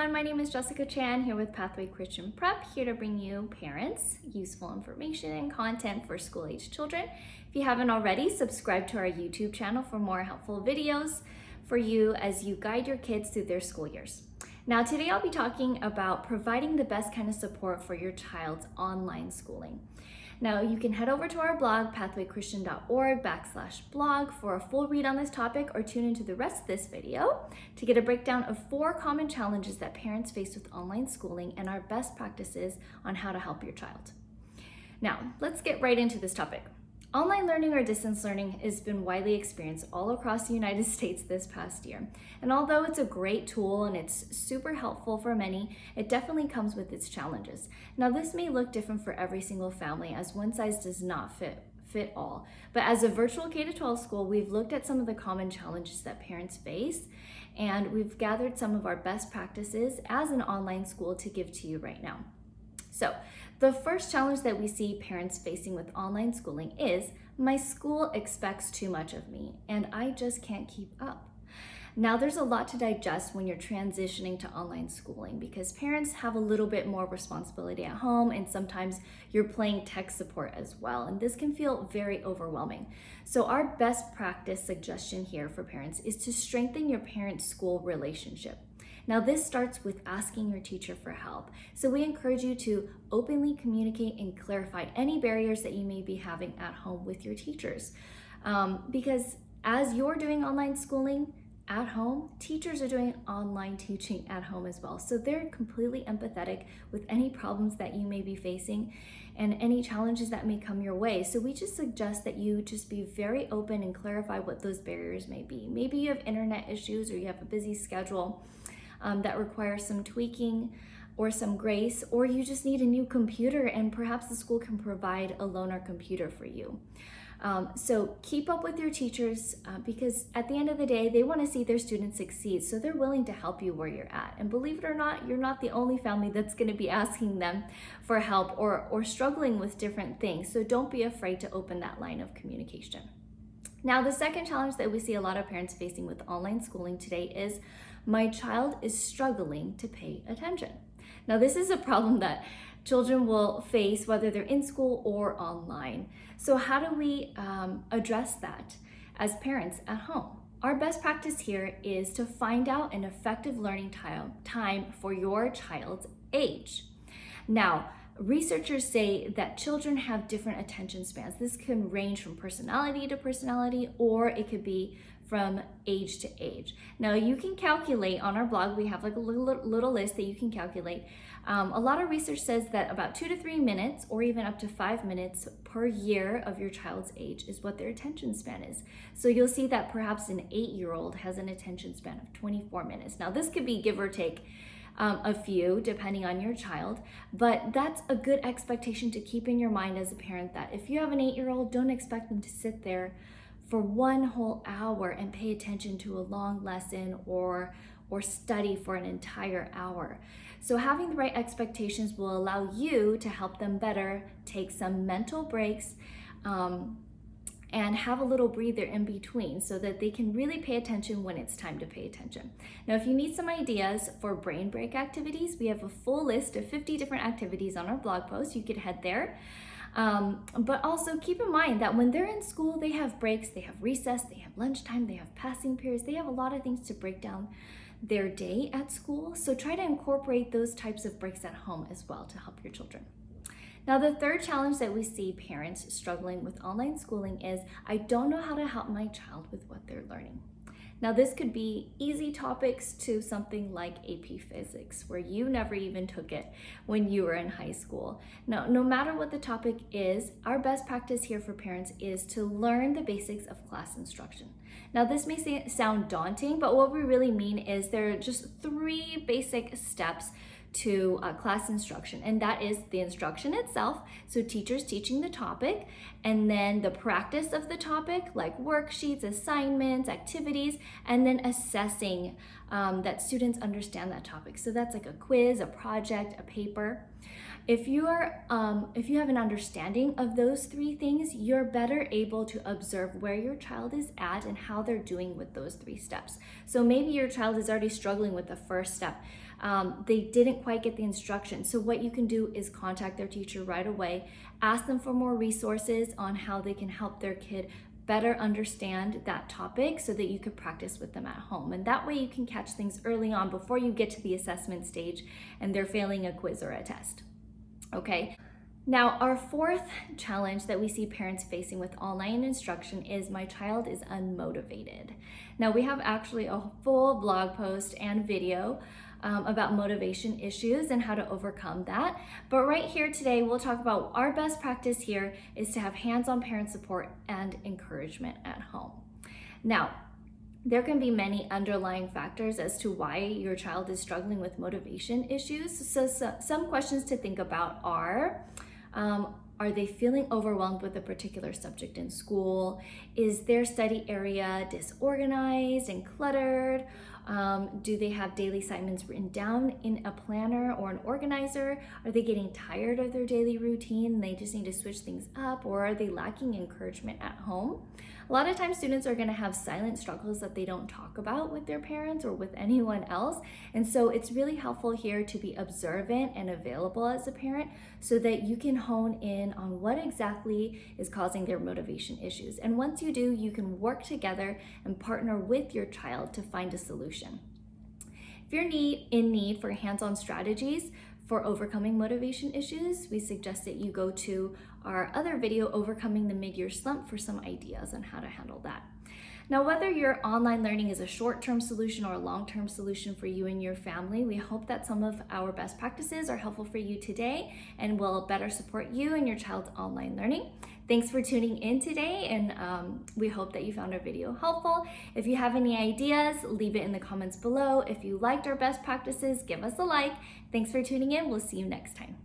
everyone, my name is Jessica Chan here with Pathway Christian Prep, here to bring you parents useful information and content for school-age children. If you haven't already, subscribe to our YouTube channel for more helpful videos for you as you guide your kids through their school years. Now today I'll be talking about providing the best kind of support for your child's online schooling. Now you can head over to our blog, pathwaychristian.org/blog for a full read on this topic, or tune into the rest of this video to get a breakdown of 4 common challenges that parents face with online schooling and our best practices on how to help your child. Now let's get right into this topic. Online learning or distance learning has been widely experienced all across the United States this past year. And although it's a great tool and it's super helpful for many, it definitely comes with its challenges. Now this may look different for every single family, as one size does not fit all. But as a virtual K-12 school, we've looked at some of the common challenges that parents face, and we've gathered some of our best practices as an online school to give to you right now. So the first challenge that we see parents facing with online schooling is, my school expects too much of me and I just can't keep up. Now there's a lot to digest when you're transitioning to online schooling, because parents have a little bit more responsibility at home and sometimes you're playing tech support as well, and this can feel very overwhelming. So our best practice suggestion here for parents is to strengthen your parent-school relationship. Now this starts with asking your teacher for help. So we encourage you to openly communicate and clarify any barriers that you may be having at home with your teachers. Because as you're doing online schooling at home, teachers are doing online teaching at home as well. So they're completely empathetic with any problems that you may be facing and any challenges that may come your way. So we just suggest that you just be very open and clarify what those barriers may be. Maybe you have internet issues or you have a busy schedule that requires some tweaking or some grace, or you just need a new computer and perhaps the school can provide a loaner computer for you. So keep up with your teachers because at the end of the day, they want to see their students succeed, so they're willing to help you where you're at. And believe it or not, you're not the only family that's going to be asking them for help or struggling with different things. So don't be afraid to open that line of communication. Now, the second challenge that we see a lot of parents facing with online schooling today is, my child is struggling to pay attention. Now, this is a problem that children will face whether they're in school or online. So how do we address that as parents at home? Our best practice here is to find out an effective learning time for your child's age. Now, researchers say that children have different attention spans. This can range from personality to personality, or it could be from age to age. Now you can calculate on our blog, we have like a little list that you can calculate. A lot of research says that about 2 to 3 minutes or even up to 5 minutes per year of your child's age is what their attention span is. So you'll see that perhaps an 8-year-old has an attention span of 24 minutes. Now this could be give or take a few depending on your child, but that's a good expectation to keep in your mind as a parent, that if you have an 8-year-old, don't expect them to sit there for 1 whole hour and pay attention to a long lesson or study for an entire hour. So having the right expectations will allow you to help them better take some mental breaks and have a little breather in between so that they can really pay attention when it's time to pay attention. Now, if you need some ideas for brain break activities, we have a full list of 50 different activities on our blog post. You could head there. But also keep in mind that when they're in school, they have breaks, they have recess, they have lunchtime, they have passing periods, they have a lot of things to break down their day at school. So try to incorporate those types of breaks at home as well to help your children. Now, the third challenge that we see parents struggling with online schooling is, I don't know how to help my child with what they're learning. Now, this could be easy topics to something like AP Physics, where you never even took it when you were in high school. Now, no matter what the topic is, our best practice here for parents is to learn the basics of class instruction. Now, this may sound daunting, but what we really mean is there are just 3 basic steps to class instruction, and that is the instruction itself, so teachers teaching the topic, and then the practice of the topic like worksheets, assignments, activities, and then assessing that students understand that topic. So that's like a quiz, a project, a paper. If you have an understanding of those 3 things, you're better able to observe where your child is at and how they're doing with those 3 steps. So maybe your child is already struggling with the first step. they didn't quite get the instruction. So what you can do is contact their teacher right away, ask them for more resources on how they can help their kid better understand that topic so that you could practice with them at home. And that way you can catch things early on before you get to the assessment stage and they're failing a quiz or a test. Okay. Now, our fourth challenge that we see parents facing with online instruction is my child is unmotivated. Now, we have actually a full blog post and video about motivation issues and how to overcome that. But right here today, we'll talk about our best practice here is to have hands-on parent support and encouragement at home. Now, there can be many underlying factors as to why your child is struggling with motivation issues. So some questions to think about are they feeling overwhelmed with a particular subject in school? Is their study area disorganized and cluttered? Do they have daily assignments written down in a planner or an organizer? Are they getting tired of their daily routine and they just need to switch things up? Or are they lacking encouragement at home? A lot of times students are going to have silent struggles that they don't talk about with their parents or with anyone else. And so it's really helpful here to be observant and available as a parent so that you can hone in on what exactly is causing their motivation issues. And once you do, you can work together and partner with your child to find a solution. If you're in need for hands-on strategies for overcoming motivation issues, we suggest that you go to our other video, Overcoming the Mid-Year Slump, for some ideas on how to handle that. Now, whether your online learning is a short-term solution or a long-term solution for you and your family, we hope that some of our best practices are helpful for you today and will better support you and your child's online learning. Thanks for tuning in today, and we hope that you found our video helpful. If you have any ideas, leave it in the comments below. If you liked our best practices, give us a like. Thanks for tuning in. We'll see you next time.